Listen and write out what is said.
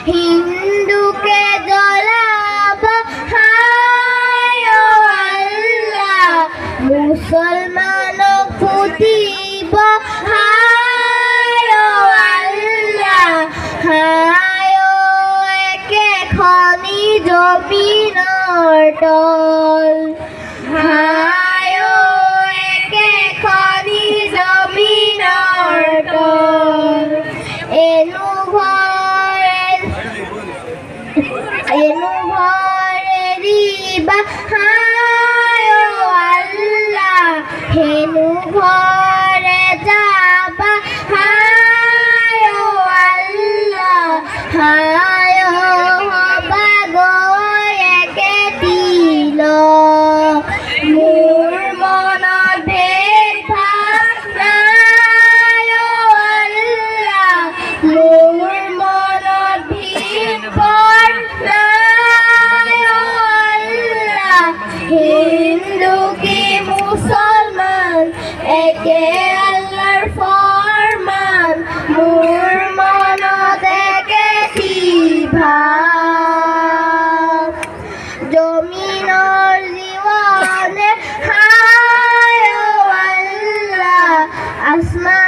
হিন্দুকে জ্বলাব হায় আল্লাহ, মুসলমান পুতিব হায় আল্লাহ, হায় একে খনি জমিনৰ তল, হায় একে খনি জমিনৰ তল, এনো ভৰে দিবা হায় আল্লাহ, হেনো ভৰে যাবা হায় আল্লাহ, হায় হবা গৈ একে তিল, মোৰ মনত ভেদ ভাৱ নাই আল্লাহ, মোৰ মনত ভেদ ভাৱ নাই আল্লাহ, হিন্দু কি মুসলমান একে আল্লাহৰ ফৰমান, মোৰ মনত একেটি ভাৱ, জমিনৰ জীবনে হায় আল্লাহ, আসমান